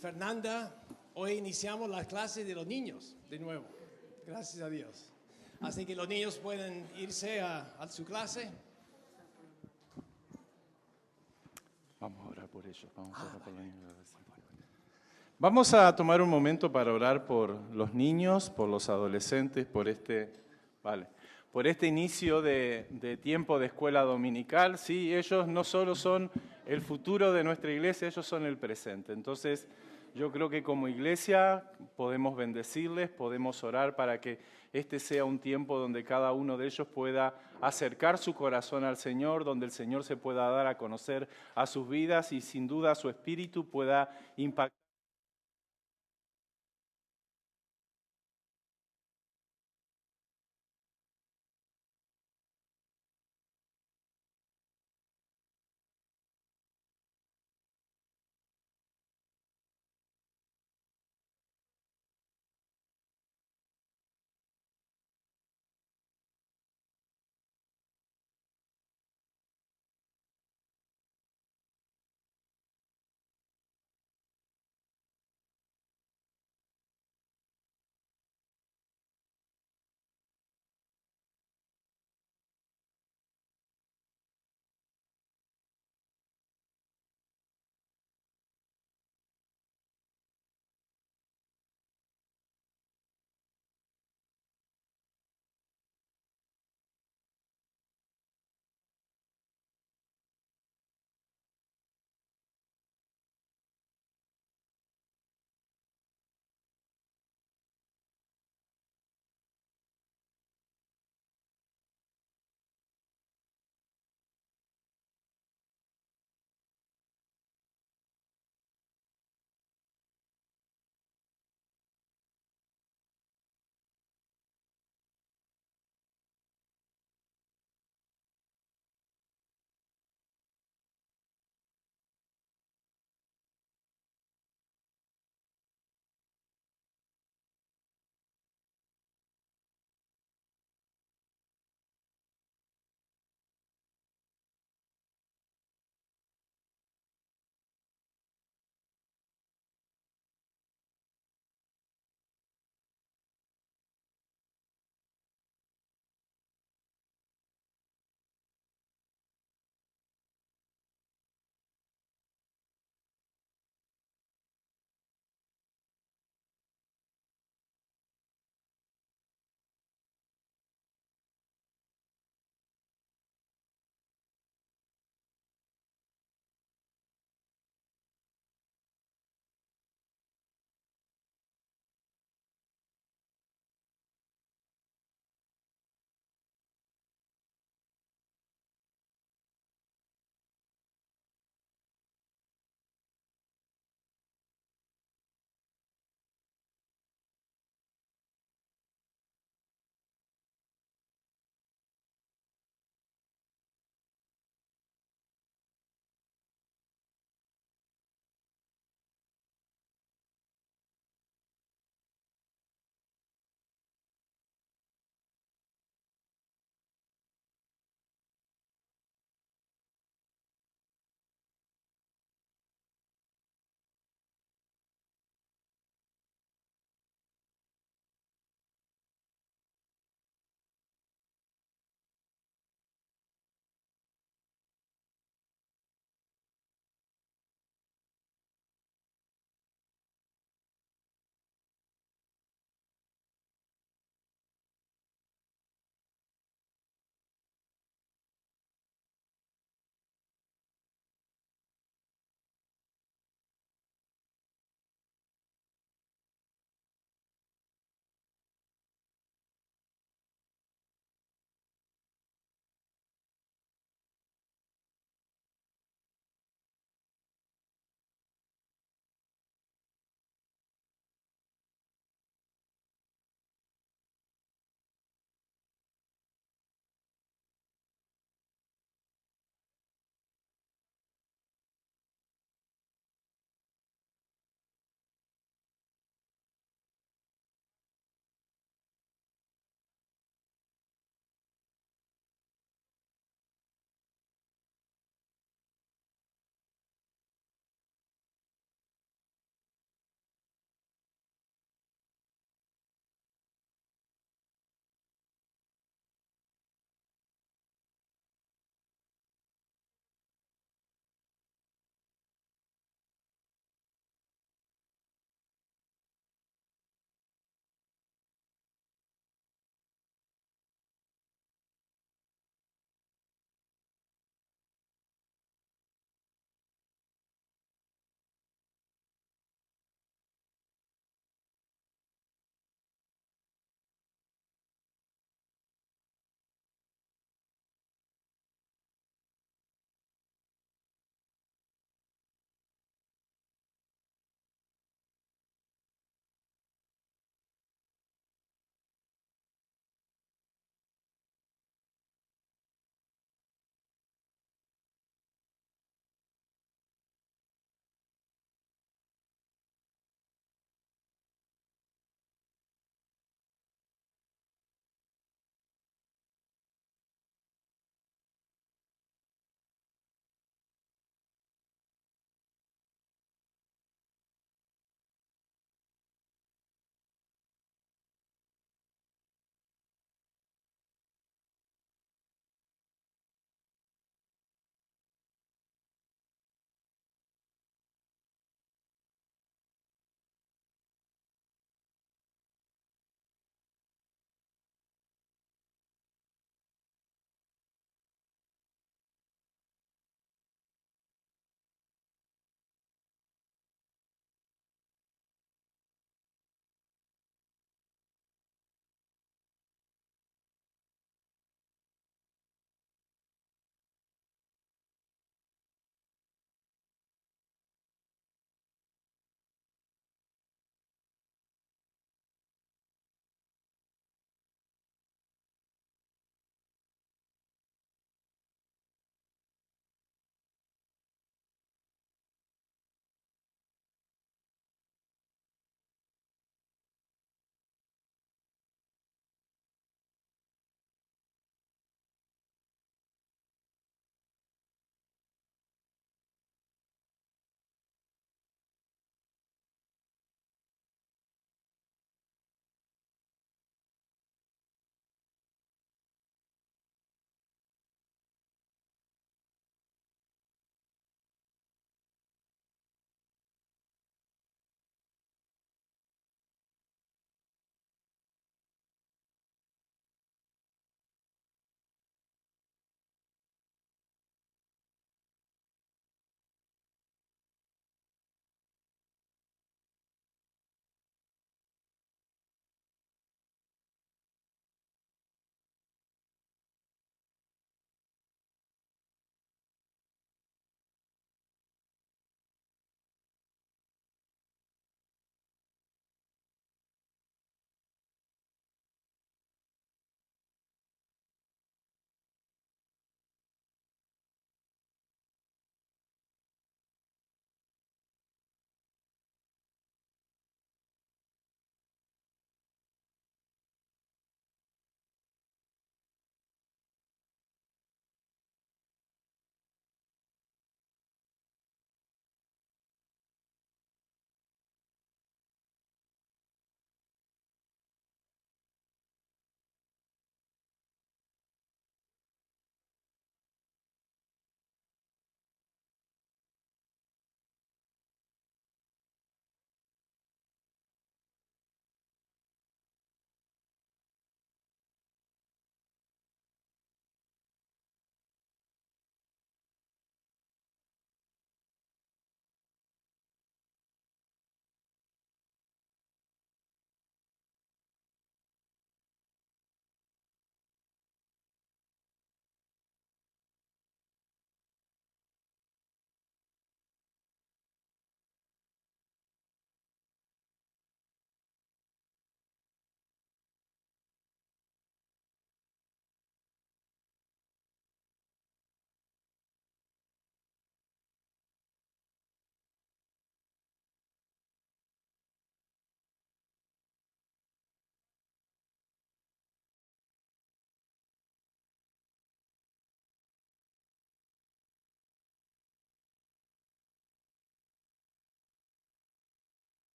Fernanda, hoy iniciamos la clase de los niños de nuevo. Gracias a Dios. Así que los niños pueden irse a su clase. Vamos a orar por ellos, vamos a orar por los niños. Vamos a tomar un momento para orar por los niños, por los adolescentes, por este inicio de tiempo de escuela dominical. Sí, ellos no solo son el futuro de nuestra iglesia, ellos son el presente. Entonces, yo creo que como iglesia podemos bendecirles, podemos orar para que este sea un tiempo donde cada uno de ellos pueda acercar su corazón al Señor, donde el Señor se pueda dar a conocer a sus vidas y sin duda su espíritu pueda impactar.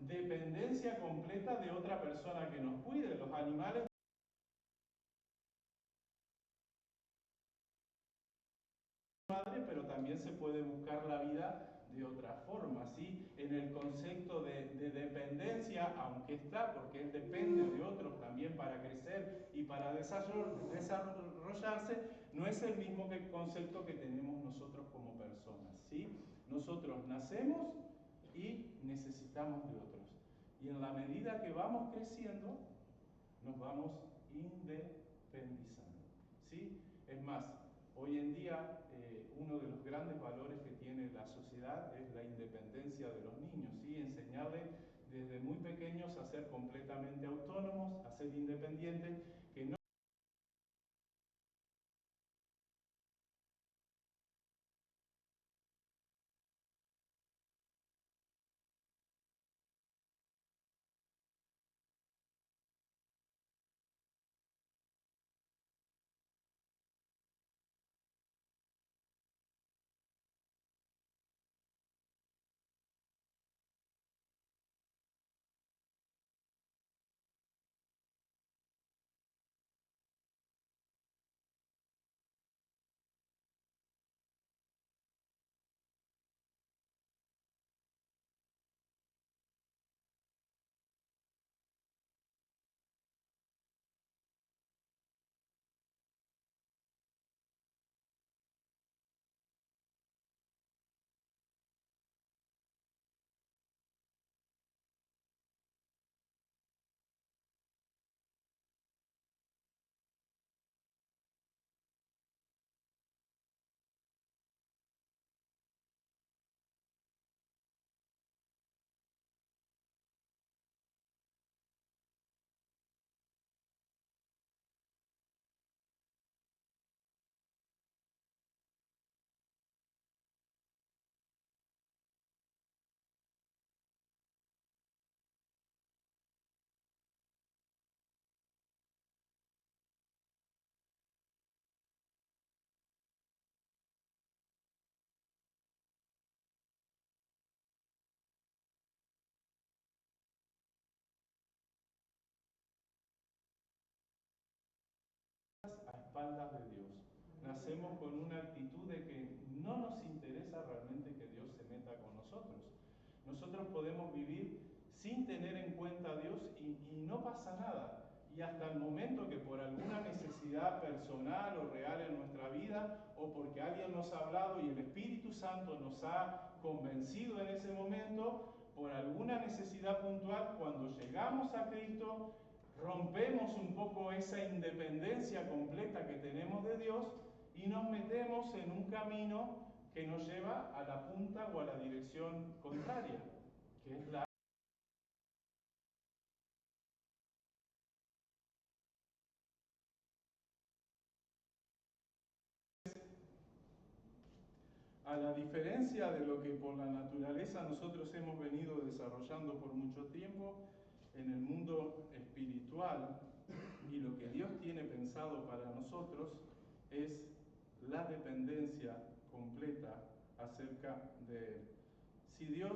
dependencia completa de otra persona que nos cuide. Los animales madre, pero también se puede buscar la vida de otra forma, ¿sí? En el concepto de dependencia, aunque está, porque él depende de otros también para crecer y para desarrollarse, no es el mismo concepto que tenemos nosotros como personas, ¿sí? Nosotros nacemos y necesitamos de otros. Y en la medida que vamos creciendo, nos vamos independizando, ¿sí? Es más, hoy en día uno de los grandes valores que tiene la sociedad es la independencia de los niños, ¿sí? Enseñarles desde muy pequeños a ser completamente autónomos, a ser independientes, que no a espaldas de Dios. Nacemos con una actitud de que no nos interesa realmente que Dios se meta con nosotros. Nosotros podemos vivir sin tener en cuenta a Dios y no pasa nada. Y hasta el momento que por alguna necesidad personal o real en nuestra vida, o porque alguien nos ha hablado y el Espíritu Santo nos ha convencido en ese momento, por alguna necesidad puntual, cuando llegamos a Cristo, rompemos un poco esa independencia completa que tenemos de Dios y nos metemos en un camino que nos lleva a la punta o a la dirección contraria, que es a la diferencia de lo que por la naturaleza nosotros hemos venido desarrollando por mucho tiempo, en el mundo espiritual y lo que Dios tiene pensado para nosotros es la dependencia completa acerca de Él. Si Dios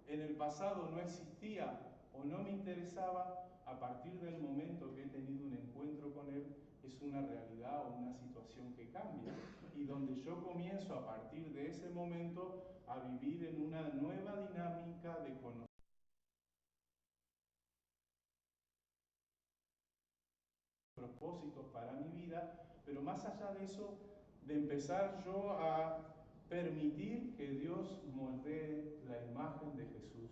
en el pasado no existía o no me interesaba, a partir del momento que he tenido un encuentro con Él, es una realidad o una situación que cambia y donde yo comienzo a partir de ese momento a vivir en una nueva dinámica de conocimiento. Propósitos para mi vida, pero más allá de eso, de empezar yo a permitir que Dios moldee la imagen de Jesús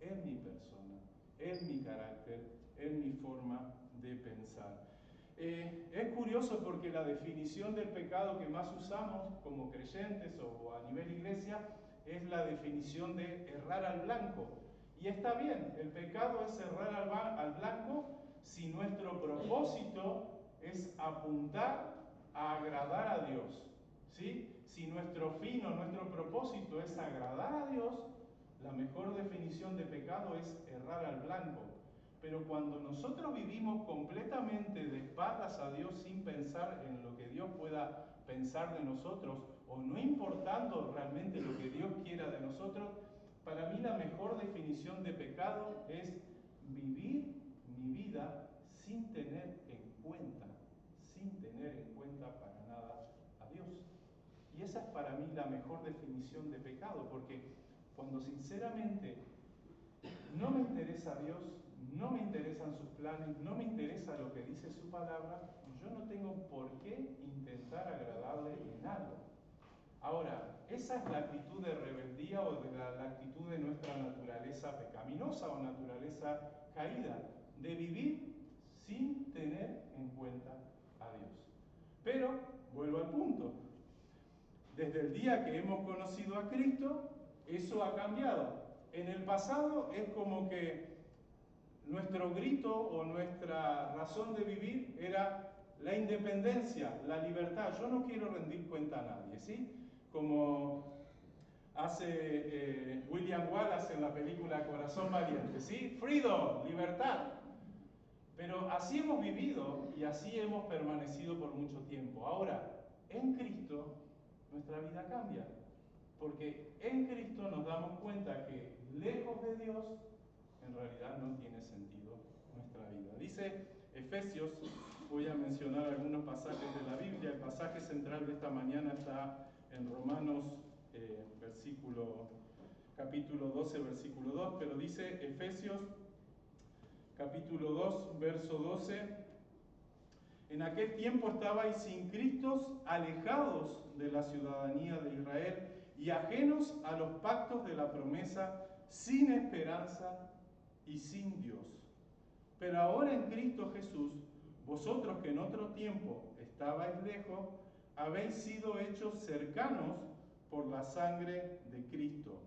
en mi persona, en mi carácter, en mi forma de pensar. Es curioso porque la definición del pecado que más usamos como creyentes o a nivel iglesia es la definición de errar al blanco. Y está bien, el pecado es errar al blanco si nuestro propósito es apuntar a agradar a Dios, ¿sí? Si nuestro fin o nuestro propósito es agradar a Dios, la mejor definición de pecado es errar al blanco. Pero cuando nosotros vivimos completamente de espaldas a Dios sin pensar en lo que Dios pueda pensar de nosotros, o no importando realmente lo que Dios quiera de nosotros, para mí la mejor definición definición de pecado es vivir mi vida sin tener en cuenta para nada a Dios. Y esa es para mí la mejor definición de pecado, porque cuando sinceramente no me interesa Dios, no me interesan sus planes, no me interesa lo que dice su palabra, yo no tengo por qué intentar agradarle en algo. Ahora, esa es la actitud de rebeldía o de la actitud de nuestra naturaleza pecaminosa o naturaleza caída, de vivir sin tener en cuenta a Dios. Pero, vuelvo al punto, desde el día que hemos conocido a Cristo, eso ha cambiado. En el pasado es como que nuestro grito o nuestra razón de vivir era la independencia, la libertad. Yo no quiero rendir cuenta a nadie, ¿sí? Como hace William Wallace en la película Corazón Valiente, ¿sí? Freedom, libertad. Pero así hemos vivido y así hemos permanecido por mucho tiempo. Ahora, en Cristo, nuestra vida cambia. Porque en Cristo nos damos cuenta que lejos de Dios, en realidad no tiene sentido nuestra vida. Dice Efesios, voy a mencionar algunos pasajes de la Biblia. El pasaje central de esta mañana está en Romanos capítulo 12, versículo 2, pero dice Efesios capítulo 2, verso 12: en aquel tiempo estabais sin Cristo, alejados de la ciudadanía de Israel y ajenos a los pactos de la promesa, sin esperanza y sin Dios. Pero ahora en Cristo Jesús, vosotros que en otro tiempo estabais lejos, habéis sido hechos cercanos por la sangre de Cristo.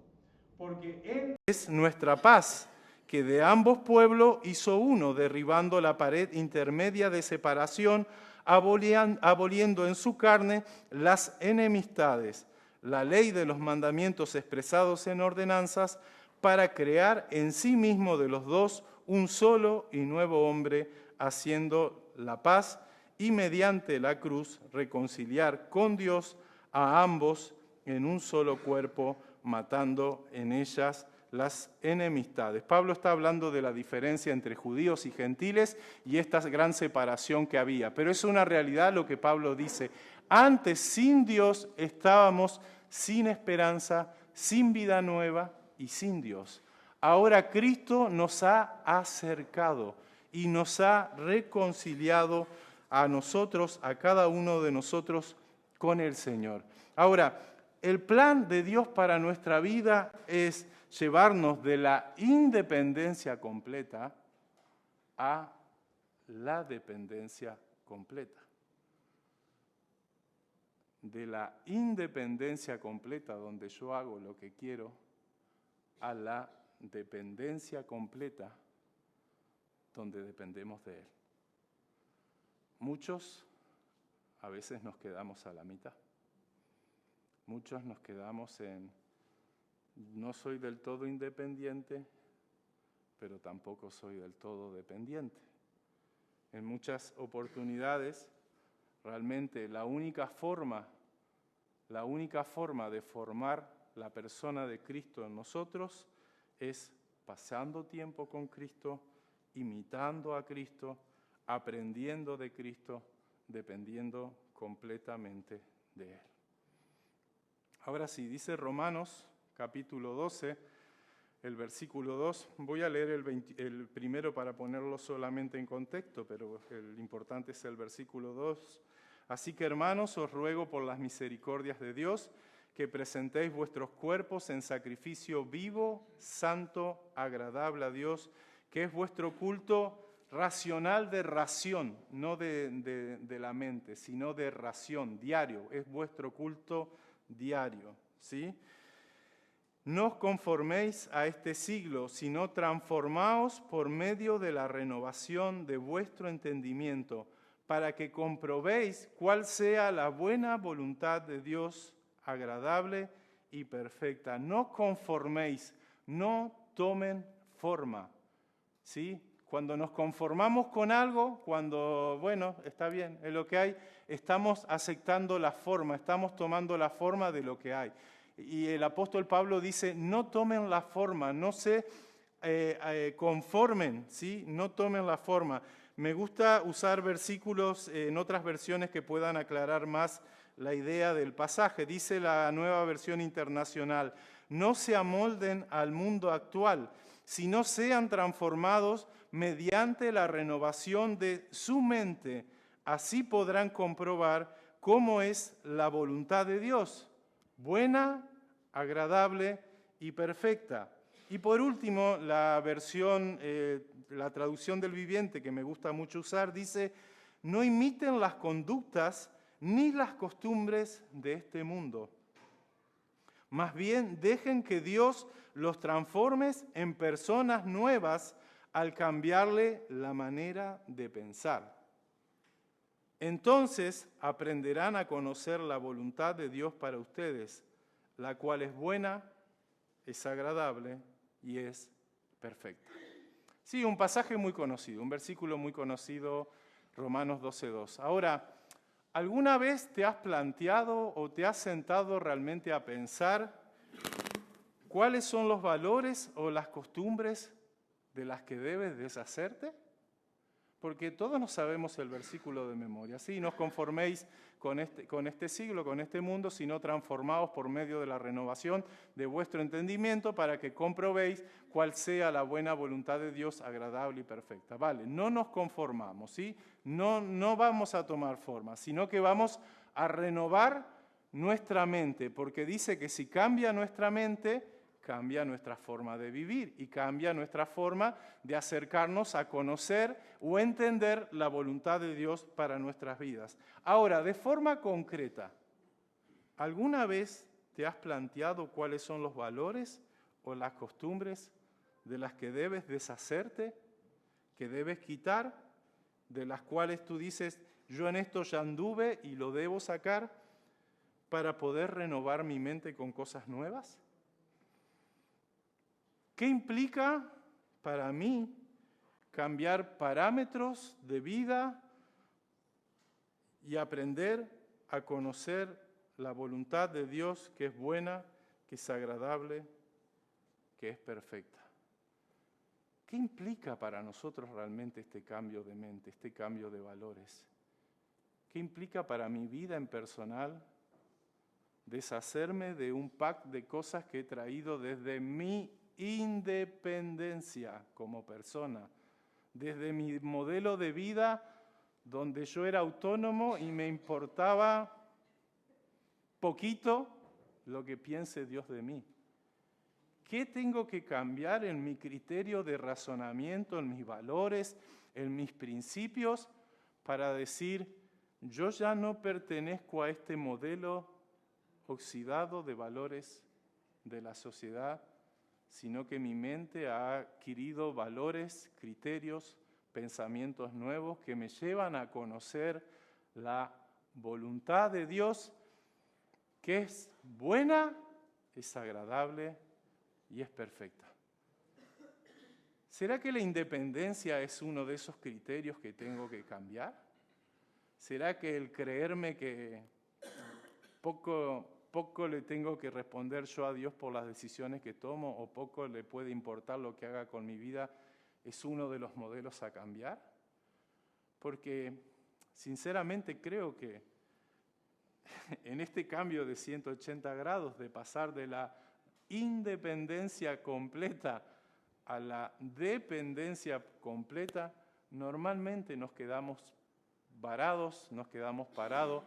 Porque Él es nuestra paz, que de ambos pueblos hizo uno, derribando la pared intermedia de separación, aboliendo en su carne las enemistades, la ley de los mandamientos expresados en ordenanzas, para crear en sí mismo de los dos un solo y nuevo hombre, haciendo la paz, y mediante la cruz reconciliar con Dios a ambos en un solo cuerpo, matando en ellas las enemistades. Pablo está hablando de la diferencia entre judíos y gentiles y esta gran separación que había. Pero es una realidad lo que Pablo dice. Antes, sin Dios, estábamos sin esperanza, sin vida nueva y sin Dios. Ahora Cristo nos ha acercado y nos ha reconciliado a nosotros, a cada uno de nosotros, con el Señor. Ahora, el plan de Dios para nuestra vida es llevarnos de la independencia completa a la dependencia completa. De la independencia completa, donde yo hago lo que quiero, a la dependencia completa, donde dependemos de Él. Muchos a veces nos quedamos a la mitad. Muchos nos quedamos en: no soy del todo independiente, pero tampoco soy del todo dependiente. En muchas oportunidades, realmente la única forma de formar la persona de Cristo en nosotros es pasando tiempo con Cristo, imitando a Cristo, aprendiendo de Cristo, dependiendo completamente de Él. Ahora sí, dice Romanos capítulo 12, el versículo 2. Voy a leer el primero para ponerlo solamente en contexto, pero el importante es el versículo 2. Así que, hermanos, os ruego por las misericordias de Dios que presentéis vuestros cuerpos en sacrificio vivo, santo, agradable a Dios, que es vuestro culto racional, de ración, no de la mente, sino de ración, diario. Es vuestro culto diario, ¿sí? No os conforméis a este siglo, sino transformaos por medio de la renovación de vuestro entendimiento, para que comprobéis cuál sea la buena voluntad de Dios, agradable y perfecta. No conforméis, no tomen forma, ¿sí? Cuando nos conformamos con algo, cuando, bueno, está bien, es lo que hay, estamos aceptando la forma, estamos tomando la forma de lo que hay. Y el apóstol Pablo dice: no tomen la forma, no se conformen, ¿sí? No tomen la forma. Me gusta usar versículos en otras versiones que puedan aclarar más la idea del pasaje. Dice la Nueva Versión Internacional: no se amolden al mundo actual, sino sean transformados mediante la renovación de su mente. Así podrán comprobar cómo es la voluntad de Dios, buena, agradable y perfecta. Y por último, la versión, la traducción del Viviente, que me gusta mucho usar, dice: no imiten las conductas ni las costumbres de este mundo. Más bien, dejen que Dios los transforme en personas nuevas al cambiarle la manera de pensar. Entonces aprenderán a conocer la voluntad de Dios para ustedes, la cual es buena, es agradable y es perfecta. Sí, un pasaje muy conocido, un versículo muy conocido, Romanos 12:2. Ahora, ¿alguna vez te has planteado o te has sentado realmente a pensar cuáles son los valores o las costumbres de las que debes deshacerte? Porque todos nos sabemos el versículo de memoria. Sí, no os conforméis con este siglo, con este mundo, sino transformaos por medio de la renovación de vuestro entendimiento para que comprobéis cuál sea la buena voluntad de Dios, agradable y perfecta. Vale, no nos conformamos, ¿sí? No vamos a tomar forma, sino que vamos a renovar nuestra mente, porque dice que si cambia nuestra mente, cambia nuestra forma de vivir y cambia nuestra forma de acercarnos a conocer o entender la voluntad de Dios para nuestras vidas. Ahora, de forma concreta, ¿alguna vez te has planteado cuáles son los valores o las costumbres de las que debes deshacerte, que debes quitar, de las cuales tú dices: yo en esto ya anduve y lo debo sacar para poder renovar mi mente con cosas nuevas? ¿Qué implica para mí cambiar parámetros de vida y aprender a conocer la voluntad de Dios, que es buena, que es agradable, que es perfecta? ¿Qué implica para nosotros realmente este cambio de mente, este cambio de valores? ¿Qué implica para mi vida en personal deshacerme de un pack de cosas que he traído desde mi independencia como persona, desde mi modelo de vida donde yo era autónomo y me importaba poquito lo que piense Dios de mí? ¿Qué tengo que cambiar en mi criterio de razonamiento, en mis valores, en mis principios, para decir: yo ya no pertenezco a este modelo oxidado de valores de la sociedad, sino que mi mente ha adquirido valores, criterios, pensamientos nuevos que me llevan a conocer la voluntad de Dios, que es buena, es agradable y es perfecta? ¿Será que la independencia es uno de esos criterios que tengo que cambiar? ¿Será que el creerme que poco le tengo que responder yo a Dios por las decisiones que tomo, o poco le puede importar lo que haga con mi vida, es uno de los modelos a cambiar? Porque sinceramente creo que en este cambio de 180 grados, de pasar de la independencia completa a la dependencia completa, normalmente nos quedamos varados, nos quedamos parados,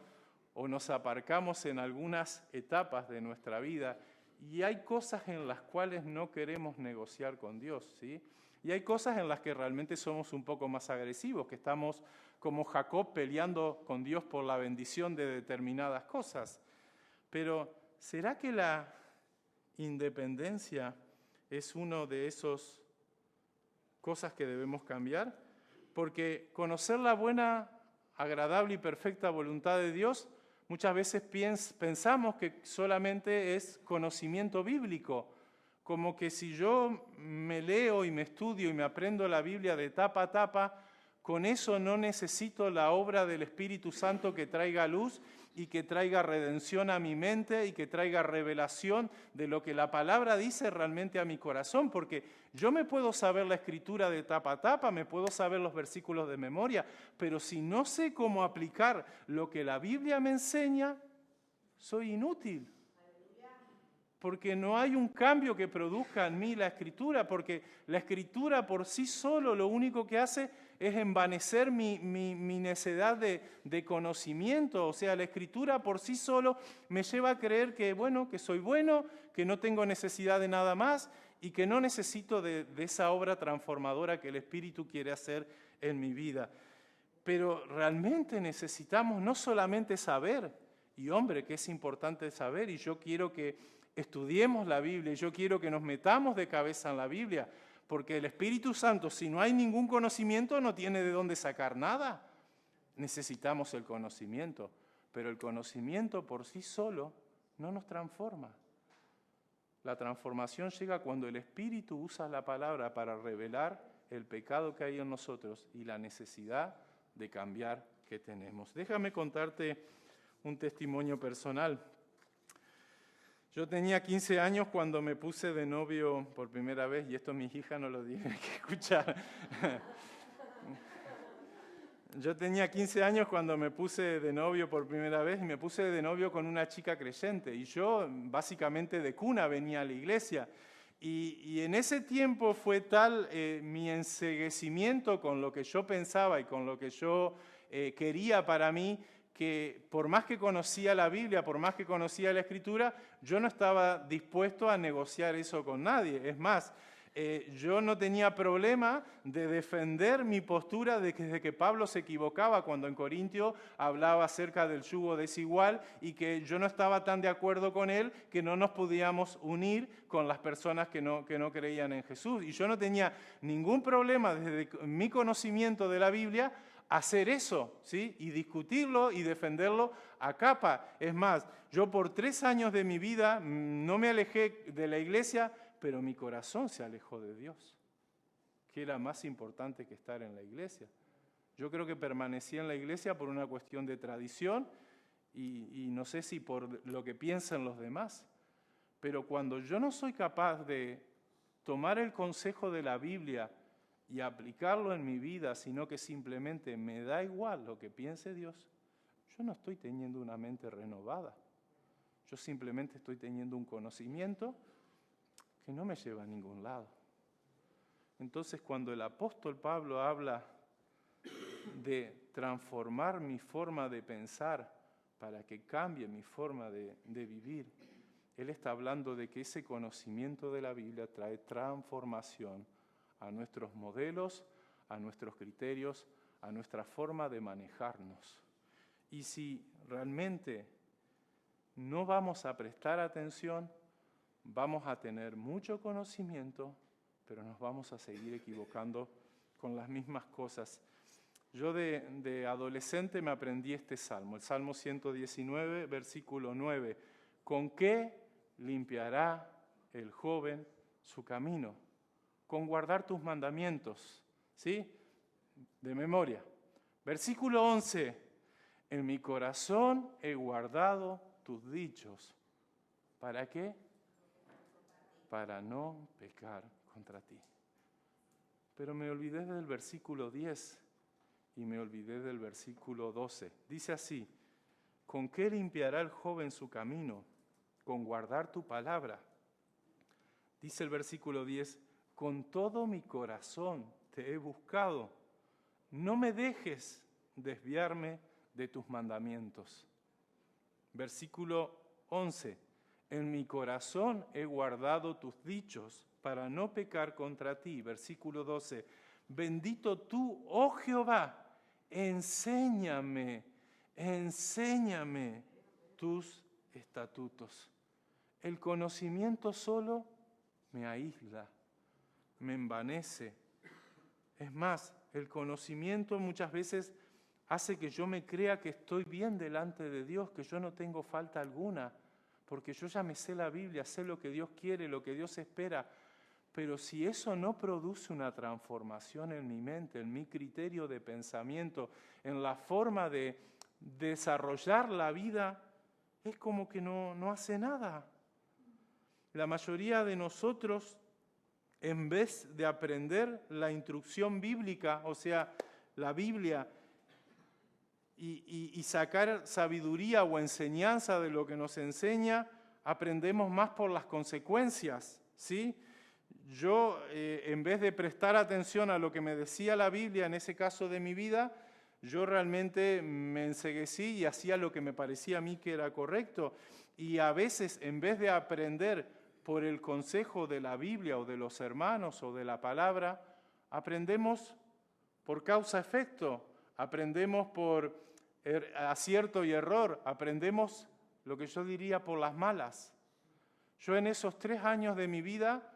o nos aparcamos en algunas etapas de nuestra vida, y hay cosas en las cuales no queremos negociar con Dios, ¿sí? Y hay cosas en las que realmente somos un poco más agresivos, que estamos como Jacob peleando con Dios por la bendición de determinadas cosas. Pero ¿será que la independencia es una de esas cosas que debemos cambiar? Porque conocer la buena, agradable y perfecta voluntad de Dios, muchas veces pensamos que solamente es conocimiento bíblico, como que si yo me leo y me estudio y me aprendo la Biblia de tapa a tapa, con eso no necesito la obra del Espíritu Santo que traiga luz y que traiga redención a mi mente y que traiga revelación de lo que la palabra dice realmente a mi corazón, porque yo me puedo saber la escritura de tapa a tapa, me puedo saber los versículos de memoria, pero si no sé cómo aplicar lo que la Biblia me enseña, soy inútil. Porque no hay un cambio que produzca en mí la Escritura, porque la Escritura por sí solo lo único que hace es envanecer mi necedad de conocimiento. O sea, la Escritura por sí solo me lleva a creer que, bueno, que soy bueno, que no tengo necesidad de nada más y que no necesito de esa obra transformadora que el Espíritu quiere hacer en mi vida. Pero realmente necesitamos no solamente saber, y hombre, que es importante saber, y yo quiero que estudiemos la Biblia, y yo quiero que nos metamos de cabeza en la Biblia, porque el Espíritu Santo, si no hay ningún conocimiento, no tiene de dónde sacar nada. Necesitamos el conocimiento, pero el conocimiento por sí solo no nos transforma. La transformación llega cuando el Espíritu usa la palabra para revelar el pecado que hay en nosotros y la necesidad de cambiar que tenemos. Déjame contarte un testimonio personal. Yo tenía 15 años cuando me puse de novio por primera vez, y esto mis hijas no lo tienen que escuchar. Yo tenía 15 años cuando me puse de novio por primera vez y me puse de novio con una chica creyente. Y yo básicamente de cuna venía a la iglesia. Y en ese tiempo fue tal mi enceguecimiento con lo que yo pensaba y con lo que yo quería para mí, que por más que conocía la Biblia, por más que conocía la Escritura, yo no estaba dispuesto a negociar eso con nadie. Es más, yo no tenía problema de defender mi postura de que Pablo se equivocaba cuando en Corintio hablaba acerca del yugo desigual y que yo no estaba tan de acuerdo con él que no nos podíamos unir con las personas que no creían en Jesús. Y yo no tenía ningún problema desde mi conocimiento de la Biblia hacer eso, ¿sí? Y discutirlo y defenderlo a capa. Es más, yo por 3 años de mi vida no me alejé de la iglesia, pero mi corazón se alejó de Dios, que era más importante que estar en la iglesia. Yo creo que permanecí en la iglesia por una cuestión de tradición y no sé si por lo que piensan los demás, pero cuando yo no soy capaz de tomar el consejo de la Biblia y aplicarlo en mi vida, sino que simplemente me da igual lo que piense Dios, yo no estoy teniendo una mente renovada. Yo simplemente estoy teniendo un conocimiento que no me lleva a ningún lado. Entonces, cuando el apóstol Pablo habla de transformar mi forma de pensar para que cambie mi forma de vivir, él está hablando de que ese conocimiento de la Biblia trae transformación a nuestros modelos, a nuestros criterios, a nuestra forma de manejarnos. Y si realmente no vamos a prestar atención, vamos a tener mucho conocimiento, pero nos vamos a seguir equivocando con las mismas cosas. Yo de adolescente me aprendí este salmo, el Salmo 119, versículo 9. ¿Con qué limpiará el joven su camino? Con guardar tus mandamientos, ¿sí? De memoria. Versículo 11. En mi corazón he guardado tus dichos. ¿Para qué? Para no pecar contra ti. Pero me olvidé del versículo 10 y me olvidé del versículo 12. Dice así: ¿con qué limpiará el joven su camino? Con guardar tu palabra. Dice el versículo 10, con todo mi corazón te he buscado. No me dejes desviarme de tus mandamientos. Versículo 11, en mi corazón he guardado tus dichos para no pecar contra ti. Versículo 12, bendito tú, oh Jehová, enséñame tus estatutos. El conocimiento solo me aísla, me envanece. Es más, el conocimiento muchas veces hace que yo me crea que estoy bien delante de Dios, que yo no tengo falta alguna, porque yo ya me sé la Biblia, sé lo que Dios quiere, lo que Dios espera. Pero si eso no produce una transformación en mi mente, en mi criterio de pensamiento, en la forma de desarrollar la vida, es como que no hace nada. La mayoría de nosotros, en vez de aprender la instrucción bíblica, o sea, la Biblia, y sacar sabiduría o enseñanza de lo que nos enseña, aprendemos más por las consecuencias, ¿sí? Yo, en vez de prestar atención a lo que me decía la Biblia, en ese caso de mi vida, yo realmente me enceguecí y hacía lo que me parecía a mí que era correcto. Y a veces, en vez de aprender por el consejo de la Biblia o de los hermanos o de la palabra, aprendemos por causa-efecto, aprendemos por acierto y error, aprendemos lo que yo diría por las malas. Yo en esos 3 años de mi vida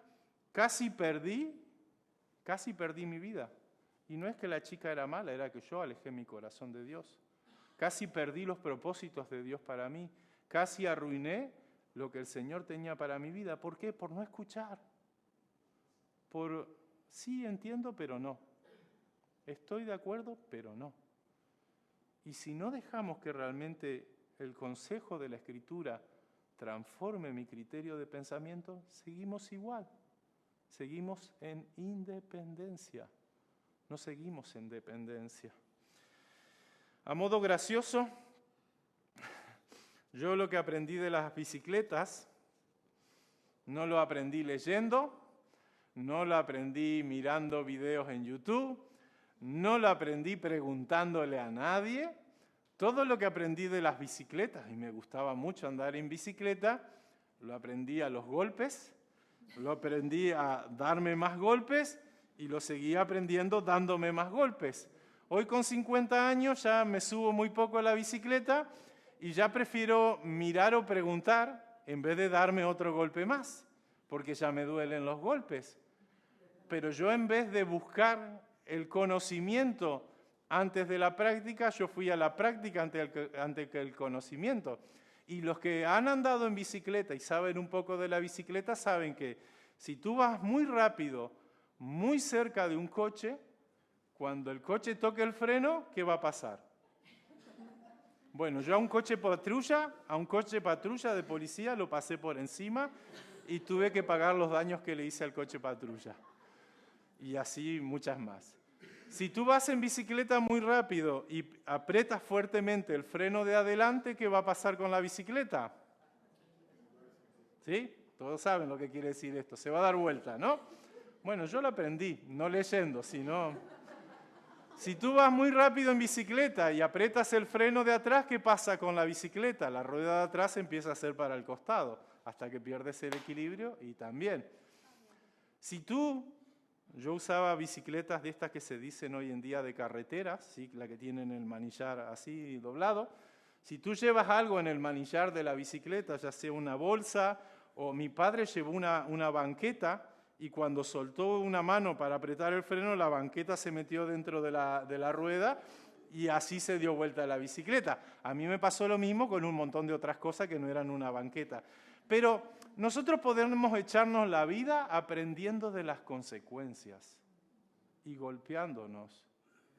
casi perdí mi vida. Y no es que la chica era mala, era que yo alejé mi corazón de Dios. Casi perdí los propósitos de Dios para mí. Casi arruiné lo que el Señor tenía para mi vida. ¿Por qué? Por no escuchar. Sí entiendo, pero no. Estoy de acuerdo, pero no. Y si no dejamos que realmente el consejo de la Escritura transforme mi criterio de pensamiento, seguimos igual. Seguimos en independencia. No seguimos en dependencia. A modo gracioso, yo lo que aprendí de las bicicletas, no lo aprendí leyendo, no lo aprendí mirando videos en YouTube, no lo aprendí preguntándole a nadie. Todo lo que aprendí de las bicicletas, y me gustaba mucho andar en bicicleta, lo aprendí a los golpes, lo aprendí a darme más golpes y lo seguí aprendiendo dándome más golpes. Hoy con 50 años ya me subo muy poco a la bicicleta y ya prefiero mirar o preguntar en vez de darme otro golpe más, porque ya me duelen los golpes. Pero yo en vez de buscar el conocimiento antes de la práctica, yo fui a la práctica antes que el conocimiento. Y los que han andado en bicicleta y saben un poco de la bicicleta, saben que si tú vas muy rápido, muy cerca de un coche, cuando el coche toque el freno, ¿qué va a pasar? Bueno, yo a un coche patrulla de policía lo pasé por encima y tuve que pagar los daños que le hice al coche patrulla. Y así muchas más. Si tú vas en bicicleta muy rápido y aprietas fuertemente el freno de adelante, ¿qué va a pasar con la bicicleta? ¿Sí? Todos saben lo que quiere decir esto. Se va a dar vuelta, ¿no? Bueno, yo lo aprendí, no leyendo, sino... Si tú vas muy rápido en bicicleta y aprietas el freno de atrás, ¿qué pasa con la bicicleta? La rueda de atrás empieza a ser para el costado, hasta que pierdes el equilibrio y también. Yo usaba bicicletas de estas que se dicen hoy en día de carreteras, ¿sí? La que tienen el manillar así doblado. Si tú llevas algo en el manillar de la bicicleta, ya sea una bolsa, o mi padre llevó una banqueta, y cuando soltó una mano para apretar el freno, la banqueta se metió dentro de la rueda, y así se dio vuelta la bicicleta. A mí me pasó lo mismo con un montón de otras cosas que no eran una banqueta. Pero nosotros podemos echarnos la vida aprendiendo de las consecuencias y golpeándonos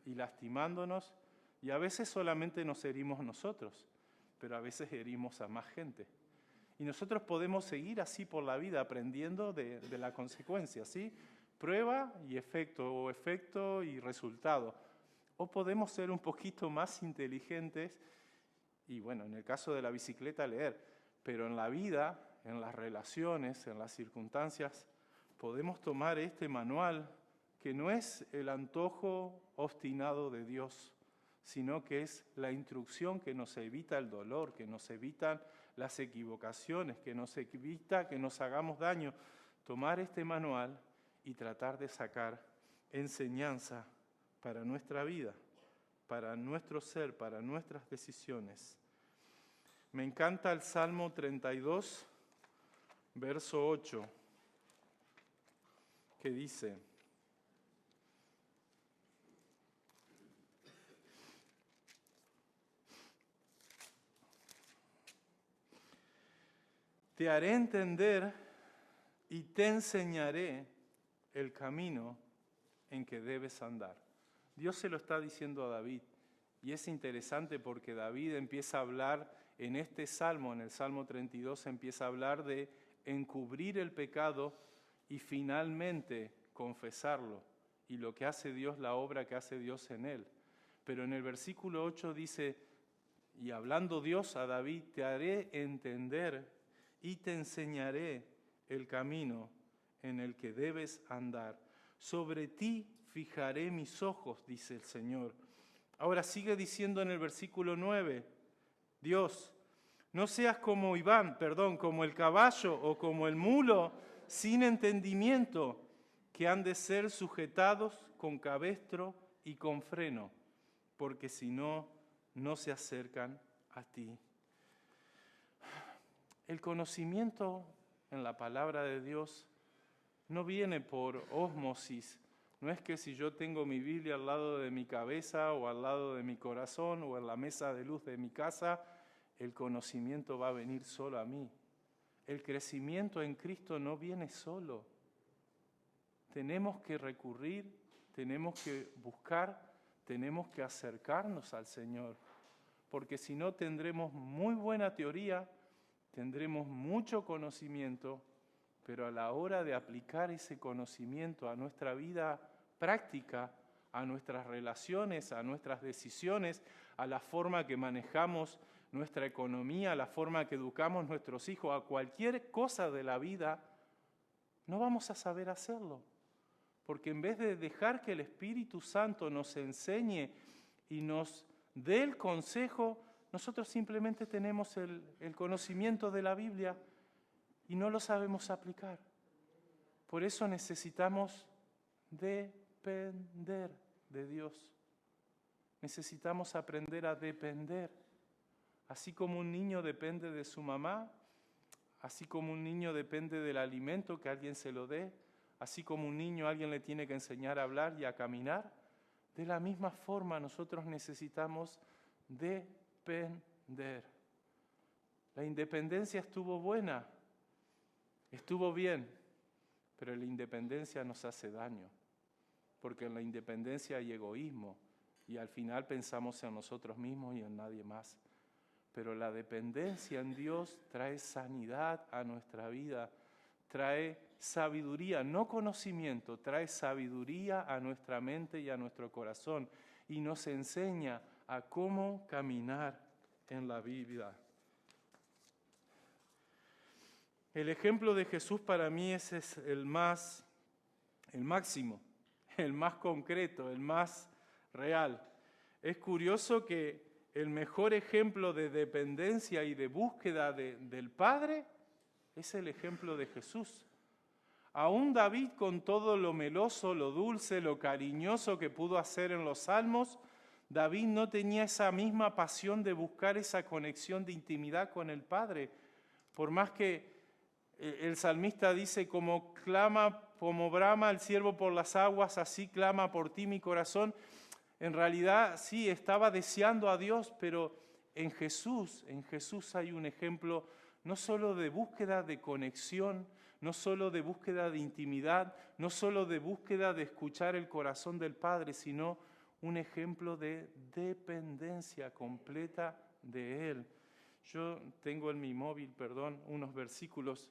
y lastimándonos, y a veces solamente nos herimos nosotros, pero a veces herimos a más gente. Y nosotros podemos seguir así por la vida aprendiendo de la consecuencia, ¿sí? Prueba y efecto, o efecto y resultado. O podemos ser un poquito más inteligentes y, bueno, en el caso de la bicicleta, leer. Pero en la vida, en las relaciones, en las circunstancias, podemos tomar este manual que no es el antojo obstinado de Dios, sino que es la instrucción que nos evita el dolor, que nos evita las equivocaciones, que nos evita que nos hagamos daño. Tomar este manual y tratar de sacar enseñanza para nuestra vida, para nuestro ser, para nuestras decisiones. Me encanta el Salmo 32, verso 8, que dice: te haré entender y te enseñaré el camino en que debes andar. Dios se lo está diciendo a David. Y es interesante porque David empieza a hablar en este salmo, en el Salmo 32, empieza a hablar de encubrir el pecado y finalmente confesarlo. Y lo que hace Dios, la obra que hace Dios en él. Pero en el versículo 8 dice, y hablando Dios a David, te haré entender y te enseñaré el camino en el que debes andar. Sobre ti fijaré mis ojos, dice el Señor. Ahora sigue diciendo en el versículo 9, Dios, no seas como como el caballo o como el mulo sin entendimiento, que han de ser sujetados con cabestro y con freno, porque si no, no se acercan a ti. El conocimiento en la palabra de Dios no viene por ósmosis. No es que si yo tengo mi Biblia al lado de mi cabeza o al lado de mi corazón o en la mesa de luz de mi casa, el conocimiento va a venir solo a mí. El crecimiento en Cristo no viene solo. Tenemos que recurrir, tenemos que buscar, tenemos que acercarnos al Señor, porque si no tendremos muy buena teoría, tendremos mucho conocimiento, pero a la hora de aplicar ese conocimiento a nuestra vida práctica, a nuestras relaciones, a nuestras decisiones, a la forma que manejamos nuestra economía, a la forma que educamos nuestros hijos, a cualquier cosa de la vida, no vamos a saber hacerlo. Porque en vez de dejar que el Espíritu Santo nos enseñe y nos dé el consejo, nosotros simplemente tenemos el conocimiento de la Biblia y no lo sabemos aplicar. Por eso necesitamos depender de Dios. Necesitamos aprender a depender. Así como un niño depende de su mamá, así como un niño depende del alimento que alguien se lo dé, así como un niño alguien le tiene que enseñar a hablar y a caminar, de la misma forma nosotros necesitamos depender. La independencia estuvo buena, estuvo bien, pero la independencia nos hace daño, porque en la independencia hay egoísmo y al final pensamos en nosotros mismos y en nadie más. Pero la dependencia en Dios trae sanidad a nuestra vida, trae sabiduría, no conocimiento, trae sabiduría a nuestra mente y a nuestro corazón y nos enseña a cómo caminar en la vida. El ejemplo de Jesús para mí ese es el máximo, el más concreto, el más real. Es curioso que el mejor ejemplo de dependencia y de búsqueda del Padre es el ejemplo de Jesús. Aún David, con todo lo meloso, lo dulce, lo cariñoso que pudo hacer en los salmos, David no tenía esa misma pasión de buscar esa conexión de intimidad con el Padre. Por más que el salmista dice, como brama el ciervo por las aguas, así clama por ti mi corazón. En realidad sí, estaba deseando a Dios, pero en Jesús hay un ejemplo no solo de búsqueda de conexión, no solo de búsqueda de intimidad, no solo de búsqueda de escuchar el corazón del Padre, sino un ejemplo de dependencia completa de Él. Yo tengo en mi móvil, unos versículos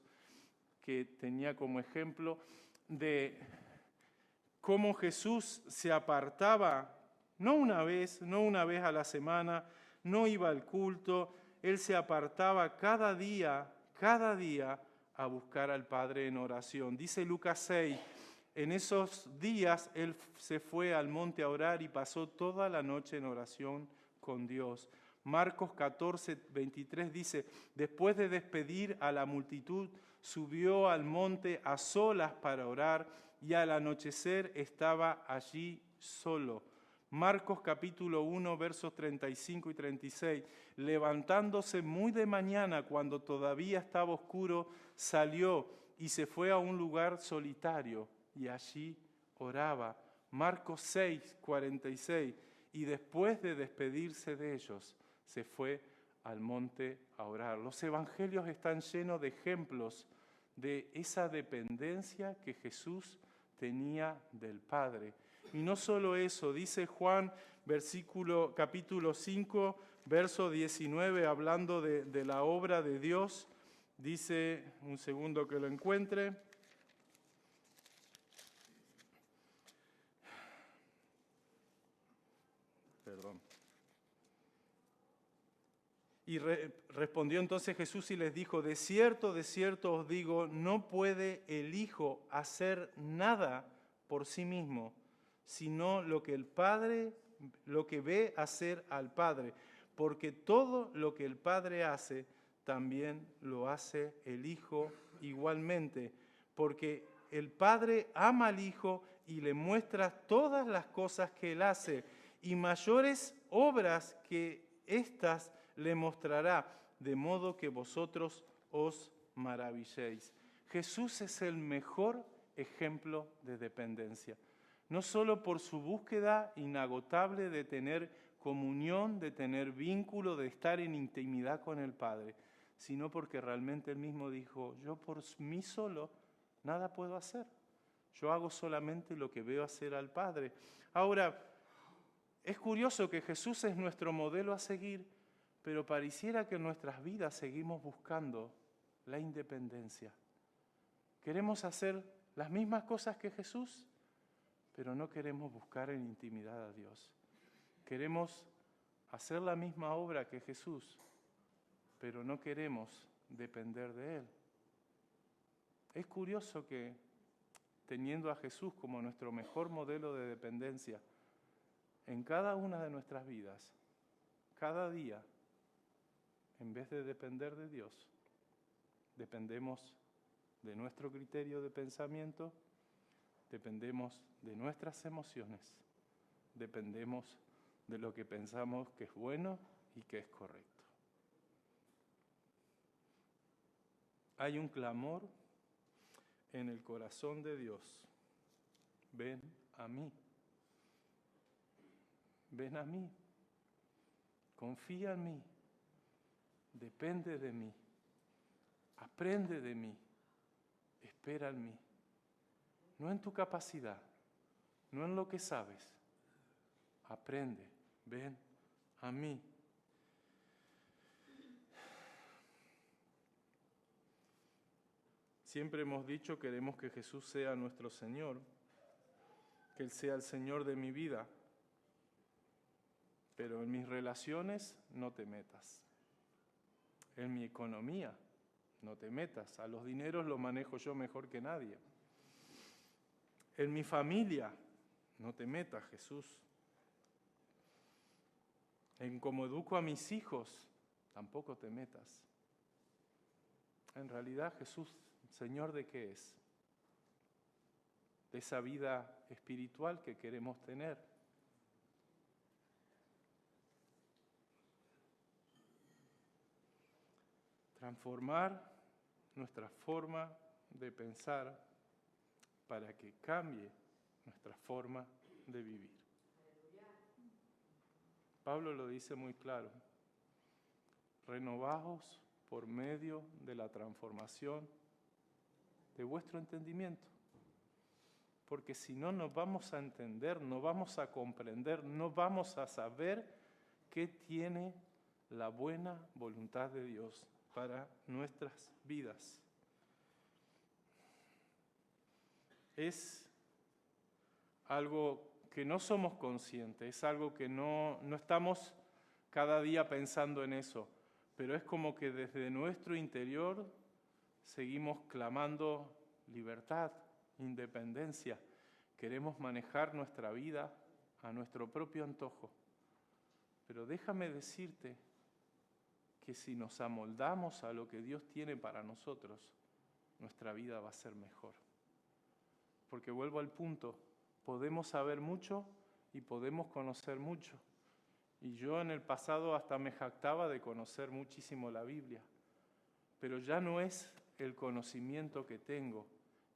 que tenía como ejemplo de cómo Jesús se apartaba, no una vez a la semana, no iba al culto, Él se apartaba cada día a buscar al Padre en oración. Dice Lucas 6, en esos días Él se fue al monte a orar y pasó toda la noche en oración con Dios. Marcos 14, 23 dice, después de despedir a la multitud, subió al monte a solas para orar y al anochecer estaba allí solo. Marcos capítulo 1, versos 35 y 36. Levantándose muy de mañana, cuando todavía estaba oscuro, salió y se fue a un lugar solitario y allí oraba. Marcos 6, 46. Y después de despedirse de ellos, se fue al monte a orar. Los evangelios están llenos de ejemplos de esa dependencia que Jesús tenía del Padre. Y no solo eso, dice Juan, capítulo 5, verso 19, hablando de la obra de Dios, dice, un segundo que lo encuentre, perdón. Y respondió entonces Jesús y les dijo, de cierto os digo, no puede el Hijo hacer nada por sí mismo, sino lo que ve hacer al Padre, porque todo lo que el Padre hace, también lo hace el Hijo igualmente, porque el Padre ama al Hijo y le muestra todas las cosas que Él hace, y mayores obras que estas le mostrará, de modo que vosotros os maravilléis. Jesús es el mejor ejemplo de dependencia, no solo por su búsqueda inagotable de tener comunión, de tener vínculo, de estar en intimidad con el Padre, sino porque realmente Él mismo dijo, yo por mí solo nada puedo hacer, yo hago solamente lo que veo hacer al Padre. Ahora, es curioso que Jesús es nuestro modelo a seguir, pero pareciera que en nuestras vidas seguimos buscando la independencia. Queremos hacer las mismas cosas que Jesús, pero no queremos buscar en intimidad a Dios. Queremos hacer la misma obra que Jesús, pero no queremos depender de Él. Es curioso que, teniendo a Jesús como nuestro mejor modelo de dependencia, en cada una de nuestras vidas, cada día, en vez de depender de Dios, dependemos de nuestro criterio de pensamiento, dependemos de nuestras emociones, dependemos de lo que pensamos que es bueno y que es correcto. Hay un clamor en el corazón de Dios. Ven a mí. Ven a mí. Confía en mí. Depende de mí, aprende de mí, espera en mí. No en tu capacidad, no en lo que sabes. Aprende, ven a mí. Siempre hemos dicho que queremos que Jesús sea nuestro Señor, que Él sea el Señor de mi vida, pero en mis relaciones no te metas. En mi economía, no te metas. A los dineros los manejo yo mejor que nadie. En mi familia, no te metas, Jesús. En cómo educo a mis hijos, tampoco te metas. En realidad, Jesús, ¿Señor de qué es? De esa vida espiritual que queremos tener. Transformar nuestra forma de pensar para que cambie nuestra forma de vivir. Pablo lo dice muy claro. Renovaos por medio de la transformación de vuestro entendimiento. Porque si no, no vamos a entender, no vamos a comprender, no vamos a saber qué tiene la buena voluntad de Dios para nuestras vidas. Es algo que no somos conscientes, es algo que no estamos cada día pensando en eso, pero es como que desde nuestro interior seguimos clamando libertad, independencia. Queremos manejar nuestra vida a nuestro propio antojo. Pero déjame decirte que si nos amoldamos a lo que Dios tiene para nosotros, nuestra vida va a ser mejor. Porque vuelvo al punto, podemos saber mucho y podemos conocer mucho. Y yo en el pasado hasta me jactaba de conocer muchísimo la Biblia. Pero ya no es el conocimiento que tengo,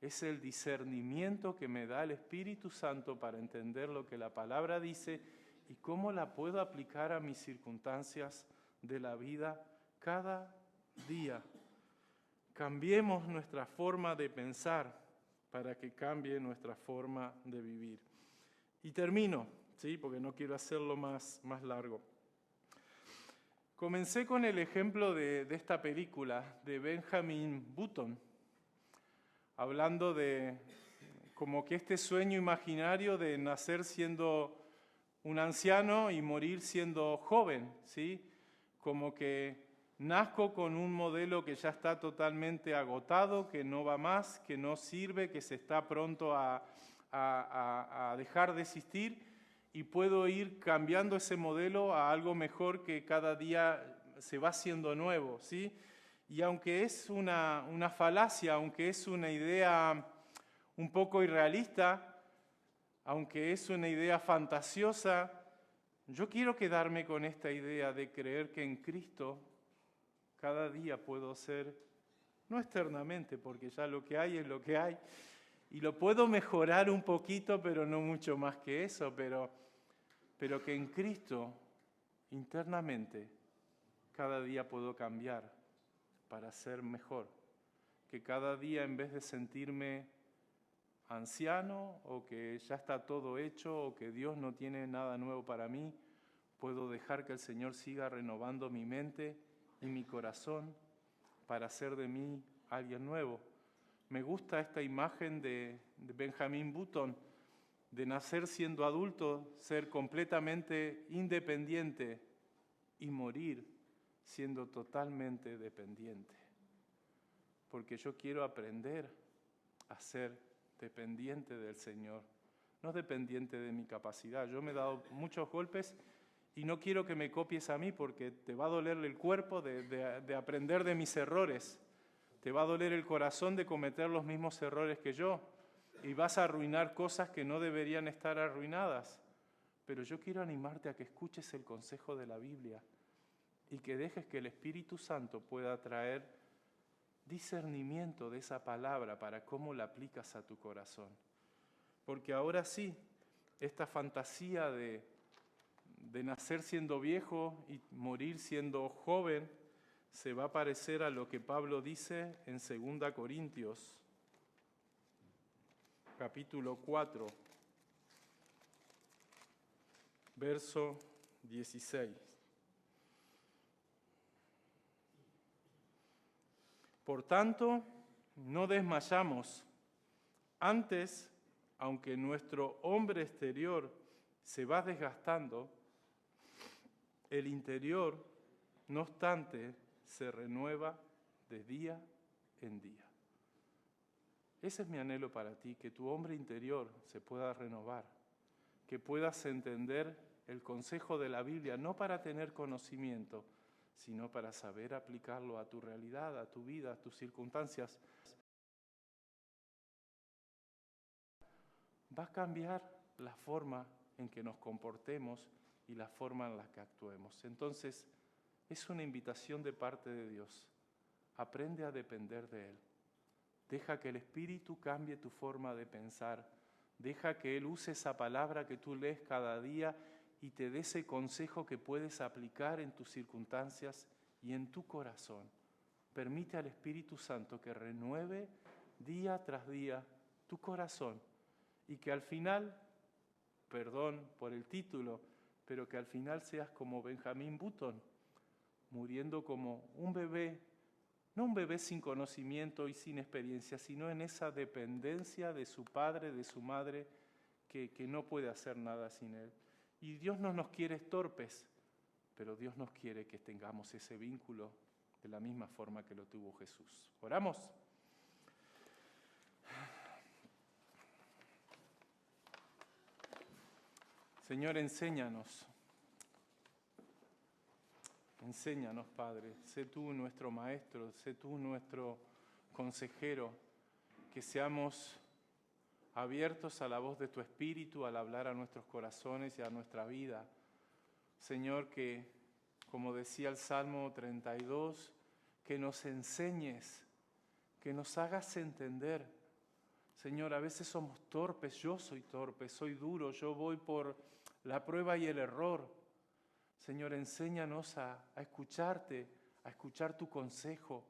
es el discernimiento que me da el Espíritu Santo para entender lo que la palabra dice y cómo la puedo aplicar a mis circunstancias de la vida cada día. Cambiemos nuestra forma de pensar para que cambie nuestra forma de vivir. Y termino, ¿sí? Porque no quiero hacerlo más largo. Comencé con el ejemplo de esta película de Benjamin Button, hablando de como que este sueño imaginario de nacer siendo un anciano y morir siendo joven, ¿sí? Como que nazco con un modelo que ya está totalmente agotado, que no va más, que no sirve, que se está pronto a dejar de existir, y puedo ir cambiando ese modelo a algo mejor que cada día se va haciendo nuevo, ¿sí? Y aunque es una falacia, aunque es una idea un poco irrealista, aunque es una idea fantasiosa, yo quiero quedarme con esta idea de creer que en Cristo cada día puedo ser, no externamente, porque ya lo que hay es lo que hay, y lo puedo mejorar un poquito, pero no mucho más que eso, pero que en Cristo, internamente, cada día puedo cambiar para ser mejor. Que cada día, en vez de sentirme anciano o que ya está todo hecho o que Dios no tiene nada nuevo para mí, puedo dejar que el Señor siga renovando mi mente y mi corazón para hacer de mí alguien nuevo. Me gusta esta imagen de Benjamin Button, de nacer siendo adulto, ser completamente independiente y morir siendo totalmente dependiente. Porque yo quiero aprender a ser dependiente del Señor, no dependiente de mi capacidad. Yo me he dado muchos golpes y no quiero que me copies a mí porque te va a doler el cuerpo de aprender de mis errores. Te va a doler el corazón de cometer los mismos errores que yo y vas a arruinar cosas que no deberían estar arruinadas. Pero yo quiero animarte a que escuches el consejo de la Biblia y que dejes que el Espíritu Santo pueda traer discernimiento de esa palabra para cómo la aplicas a tu corazón. Porque ahora sí, esta fantasía de nacer siendo viejo y morir siendo joven se va a parecer a lo que Pablo dice en 2 Corintios, capítulo 4, verso 16. Por tanto, no desmayamos. Antes, aunque nuestro hombre exterior se va desgastando, el interior, no obstante, se renueva de día en día. Ese es mi anhelo para ti, que tu hombre interior se pueda renovar, que puedas entender el consejo de la Biblia, no para tener conocimiento, sino para saber aplicarlo a tu realidad, a tu vida, a tus circunstancias. Va a cambiar la forma en que nos comportemos y la forma en la que actuemos. Entonces, es una invitación de parte de Dios. Aprende a depender de Él. Deja que el Espíritu cambie tu forma de pensar. Deja que Él use esa palabra que tú lees cada día y te dé ese consejo que puedes aplicar en tus circunstancias y en tu corazón. Permite al Espíritu Santo que renueve día tras día tu corazón y que al final, perdón por el título, pero que al final seas como Benjamin Button, muriendo como un bebé, no un bebé sin conocimiento y sin experiencia, sino en esa dependencia de su padre, de su madre, que no puede hacer nada sin él. Y Dios no nos quiere torpes, pero Dios nos quiere que tengamos ese vínculo de la misma forma que lo tuvo Jesús. ¿Oramos? Señor, enséñanos. Enséñanos, Padre. Sé tú nuestro maestro, sé tú nuestro consejero, que seamos abiertos a la voz de tu Espíritu al hablar a nuestros corazones y a nuestra vida. Señor, que, como decía el Salmo 32, que nos enseñes, que nos hagas entender. Señor, a veces somos torpes, yo soy torpe, soy duro, yo voy por la prueba y el error. Señor, enséñanos a escucharte, a escuchar tu consejo,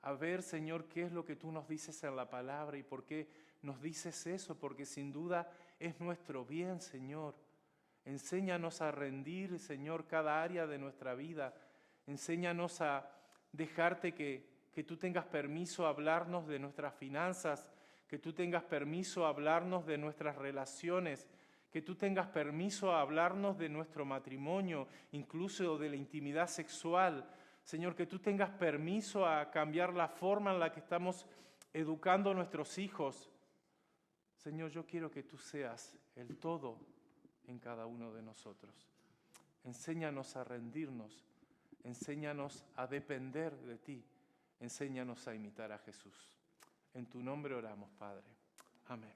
a ver, Señor, qué es lo que tú nos dices en la palabra y por qué nos dices eso, porque sin duda es nuestro bien, Señor. Enséñanos a rendir, Señor, cada área de nuestra vida. Enséñanos a dejarte que tú tengas permiso a hablarnos de nuestras finanzas, que tú tengas permiso a hablarnos de nuestras relaciones, que tú tengas permiso a hablarnos de nuestro matrimonio, incluso de la intimidad sexual. Señor, que tú tengas permiso a cambiar la forma en la que estamos educando a nuestros hijos. Señor, yo quiero que tú seas el todo en cada uno de nosotros. Enséñanos a rendirnos, enséñanos a depender de ti, enséñanos a imitar a Jesús. En tu nombre oramos, Padre. Amén.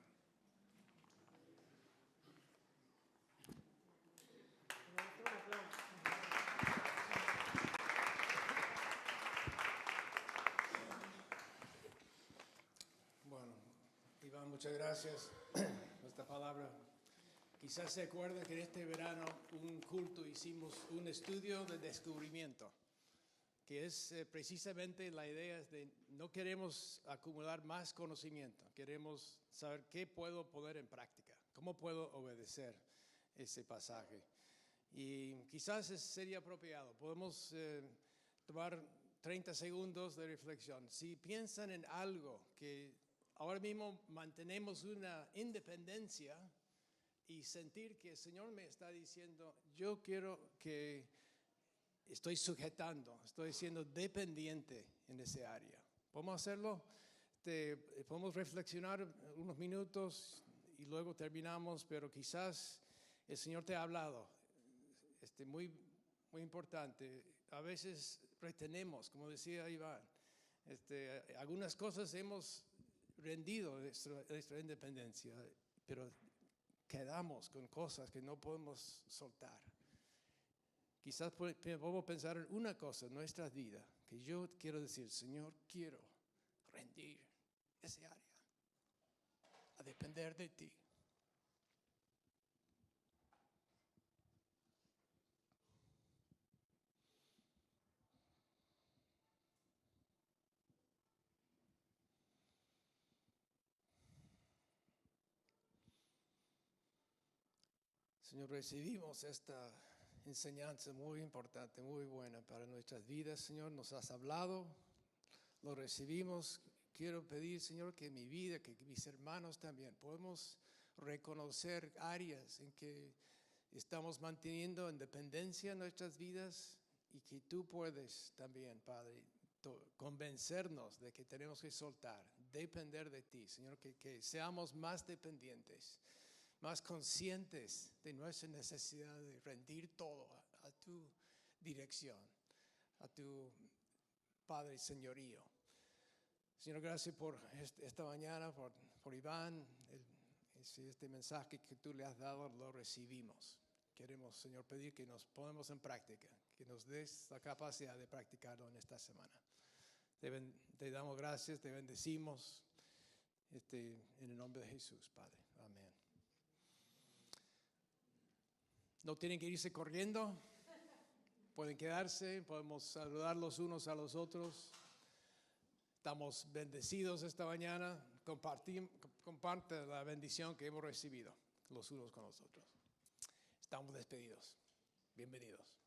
Bueno, Iván, muchas gracias por esta palabra. Quizás se acuerdan que en este verano, un culto, hicimos un estudio de descubrimiento, que es precisamente la idea de no queremos acumular más conocimiento, queremos saber qué puedo poner en práctica, cómo puedo obedecer ese pasaje. Y quizás sería apropiado, podemos tomar 30 segundos de reflexión. Si piensan en algo que ahora mismo mantenemos una independencia y sentir que el Señor me está diciendo, yo quiero que estoy sujetando, estoy siendo dependiente en ese área. ¿Podemos hacerlo? Podemos reflexionar unos minutos y luego terminamos, pero quizás el Señor te ha hablado. Muy importante. A veces retenemos, como decía Iván, algunas cosas hemos rendido nuestra independencia, pero quedamos con cosas que no podemos soltar. Quizás podemos pensar en una cosa en nuestra vida, que yo quiero decir, Señor, quiero rendir ese área, a depender de ti. Señor, recibimos esta enseñanza muy importante, muy buena para nuestras vidas. Señor, nos has hablado, lo recibimos. Quiero pedir, Señor, que mi vida, que mis hermanos también, podemos reconocer áreas en que estamos manteniendo en dependencia en nuestras vidas y que tú puedes también, Padre, convencernos de que tenemos que soltar, depender de ti, Señor, que seamos más dependientes, más conscientes de nuestra necesidad de rendir todo a tu dirección, a tu Padre señorío. Señor, gracias por esta mañana, por Iván, este mensaje que tú le has dado, lo recibimos. Queremos, Señor, pedir que nos pongamos en práctica, que nos des la capacidad de practicarlo en esta semana. Te damos gracias, te bendecimos, en el nombre de Jesús, Padre. Amén. No tienen que irse corriendo, pueden quedarse, podemos saludar los unos a los otros. Estamos bendecidos esta mañana, comparte la bendición que hemos recibido los unos con los otros. Estamos despedidos, bienvenidos.